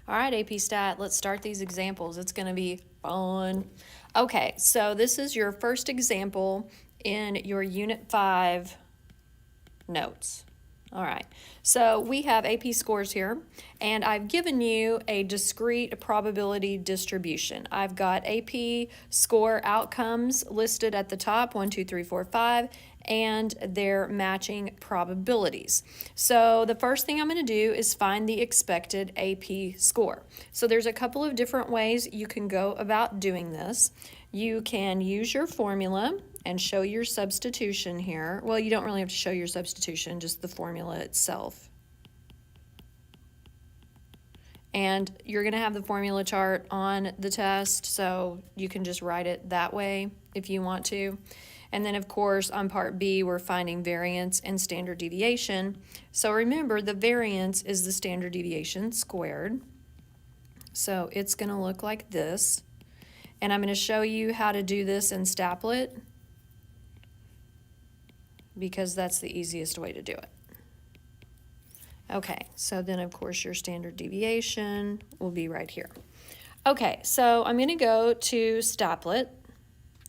All right, AP Stat, let's start these examples. It's going to be fun. Okay, so this is your first example in your Unit 5 notes. All right, so we have AP scores here, and I've given you a discrete probability distribution. I've got AP score outcomes listed at the top, 1, 2, 3, 4, 5, and their matching probabilities. So the first thing I'm going to do is find the expected AP score. So there's a couple of different ways you can go about doing this. You can use your formula and show your substitution here. Well, you don't really have to show your substitution, just the formula itself. And you're going to have the formula chart on the test, so you can just write it that way if you want to. And then, of course, on part B, we're finding variance and standard deviation. So remember, the variance is the standard deviation squared. So it's going to look like this. And I'm going to show you how to do this in Staplet, because that's the easiest way to do it. Okay, so then of course your standard deviation will be right here. Okay, so I'm going to go to Staplet,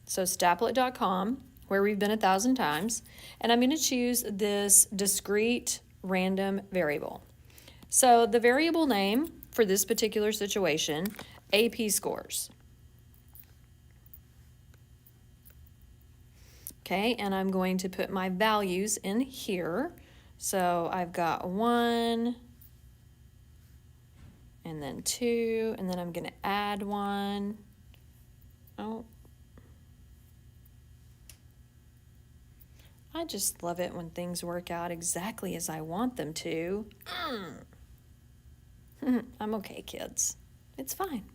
so staplet.com, where we've been 1,000 times, and I'm going to choose this discrete random variable. So the variable name for this particular situation, AP scores. Okay, and I'm going to put my values in here. So I've got 1, and then 2, and then I'm going to add 1. Oh. I just love it when things work out exactly as I want them to. I'm okay, kids. It's fine.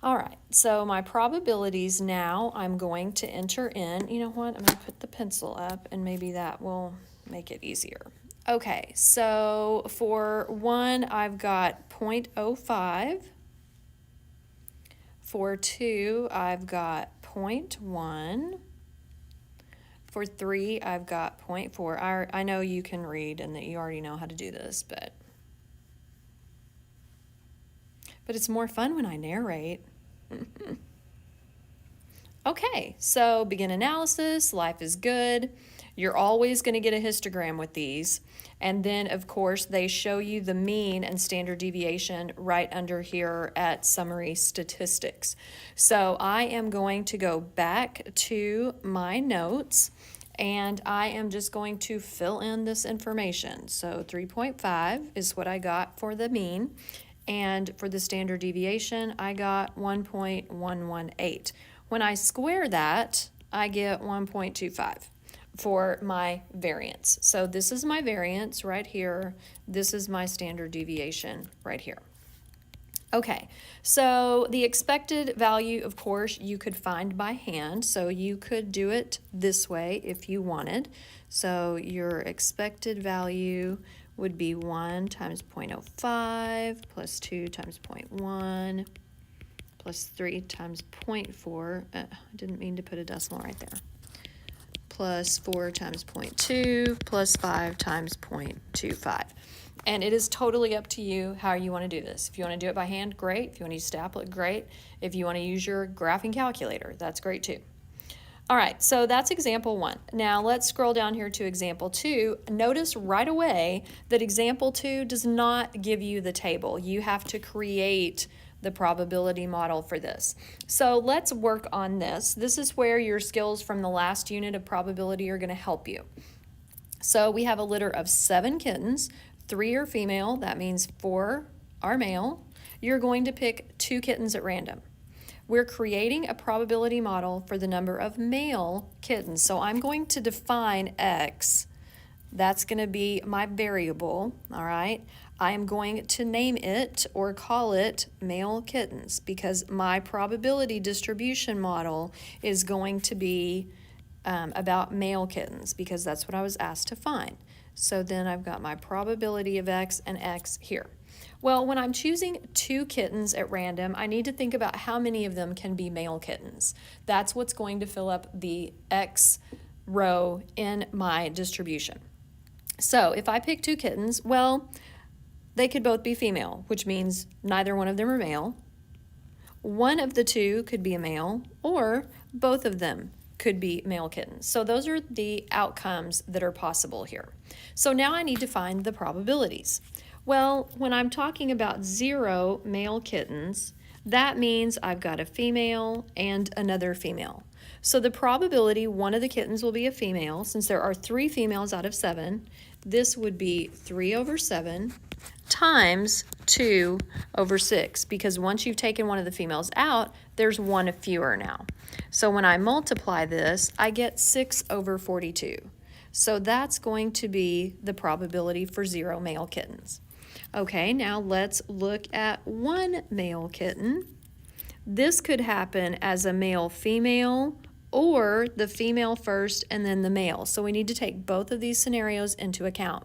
All right, so my probabilities now I'm going to enter in. You know what? I'm going to put the pencil up, and maybe that will make it easier. Okay, so for 1, I've got 0.05. For 2, I've got 0.1. For 3, I've got 0.4. I know you can read and that you already know how to do this, but it's more fun when I narrate. Okay, so begin analysis, life is good. You're always going to get a histogram with these. And then, of course, they show you the mean and standard deviation right under here at summary statistics. So I am going to go back to my notes, and I am just going to fill in this information. So 3.5 is what I got for the mean. And for the standard deviation, I got 1.118. When I square that, I get 1.25 for my variance. So this is my variance right here. This is my standard deviation right here. Okay, so the expected value, of course, you could find by hand. So you could do it this way if you wanted. So your expected value would be 1 times 0.05 plus 2 times 0.1 plus 3 times 0.4. I didn't mean to put a decimal right there. Plus 4 times 0.2 plus 5 times 0.25. And it is totally up to you how you want to do this. If you want to do it by hand, great. If you want to use Staplet, great. If you want to use your graphing calculator, that's great too. All right, so that's example 1. Now let's scroll down here to example 2. Notice right away that example 2 does not give you the table. You have to create the probability model for this. So let's work on this. This is where your skills from the last unit of probability are going to help you. So we have a litter of 7 kittens. 3 are female. That means 4 are male. You're going to pick 2 kittens at random. We're creating a probability model for the number of male kittens. So I'm going to define X. That's going to be my variable, all right? I am going to name it or call it male kittens because my probability distribution model is going to be about male kittens because that's what I was asked to find. So then I've got my probability of X and X here. Well, when I'm choosing 2 kittens at random, I need to think about how many of them can be male kittens. That's what's going to fill up the X row in my distribution. So if I pick 2 kittens, well, They could both be female, which means neither one of them are male. One of the two could be a male, or both of them could be male kittens. So those are the outcomes that are possible here. So now I need to find the probabilities. Well, when I'm talking about 0 male kittens, that means I've got a female and another female. So the probability one of the kittens will be a female, since there are 3 females out of 7, this would be 3 over 7 times 2 over 6, because once you've taken one of the females out, there's one fewer now. So when I multiply this, I get 6 over 42. So that's going to be the probability for 0 male kittens. Okay, now let's look at 1 male kitten. This could happen as a male-female, or the female first and then the male. So we need to take both of these scenarios into account.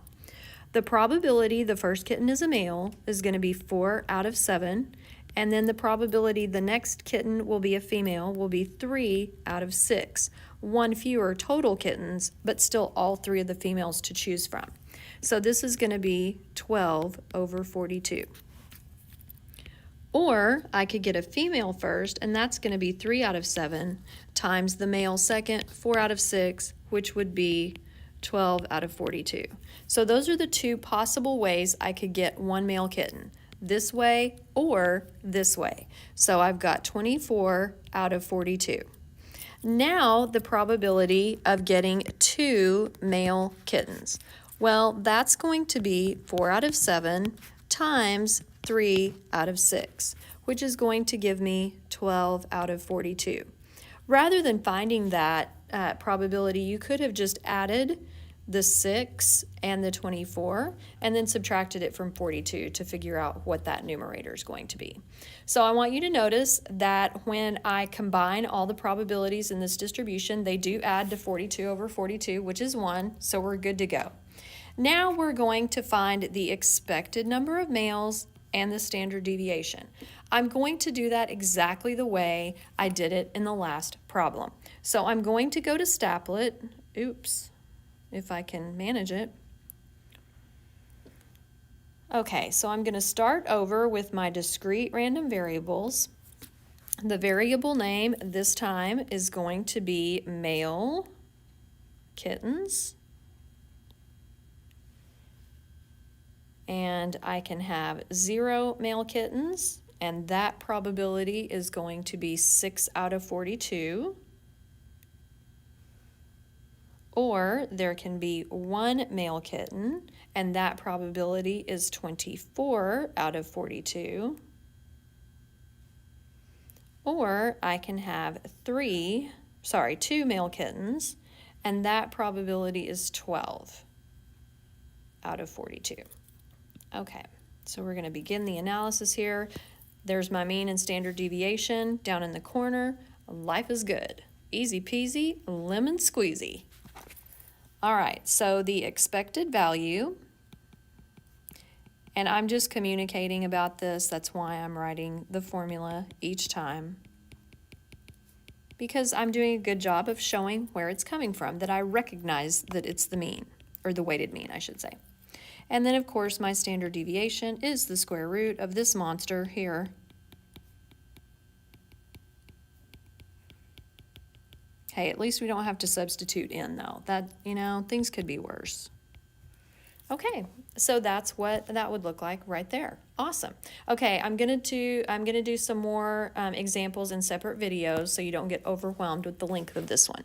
The probability the first kitten is a male is going to be 4 out of 7, and then the probability the next kitten will be a female will be 3 out of 6. One fewer total kittens, but still all 3 of the females to choose from. So this is going to be 12 over 42. Or I could get a female first, and that's going to be 3 out of 7 times the male second, 4 out of 6, which would be 12 out of 42. So those are the 2 possible ways I could get 1 male kitten, this way or this way. So I've got 24 out of 42. Now the probability of getting 2 male kittens. Well, that's going to be 4 out of 7 times 3 out of 6, which is going to give me 12 out of 42. Rather than finding that probability, you could have just added the 6 and the 24 and then subtracted it from 42 to figure out what that numerator is going to be. So I want you to notice that when I combine all the probabilities in this distribution, they do add to 42 over 42, which is 1, so we're good to go. Now we're going to find the expected number of males and the standard deviation. I'm going to do that exactly the way I did it in the last problem. So I'm going to go to Staplet, if I can manage it. Okay, so I'm going to start over with my discrete random variables. The variable name this time is going to be male kittens. And I can have 0 male kittens, and that probability is going to be 6 out of 42. Or there can be 1 male kitten, and that probability is 24 out of 42. Or I can have 2 male kittens, and that probability is 12 out of 42. Okay, so we're going to begin the analysis here. There's my mean and standard deviation down in the corner. Life is good. Easy peasy, lemon squeezy. All right, so the expected value, and I'm just communicating about this. That's why I'm writing the formula each time, because I'm doing a good job of showing where it's coming from, that I recognize that it's the mean, or the weighted mean, I should say. And then, of course, my standard deviation is the square root of this monster here. Hey, at least we don't have to substitute in, though. That, things could be worse. Okay, so that's what that would look like right there. Awesome. Okay, I'm gonna do some more examples in separate videos so you don't get overwhelmed with the length of this one.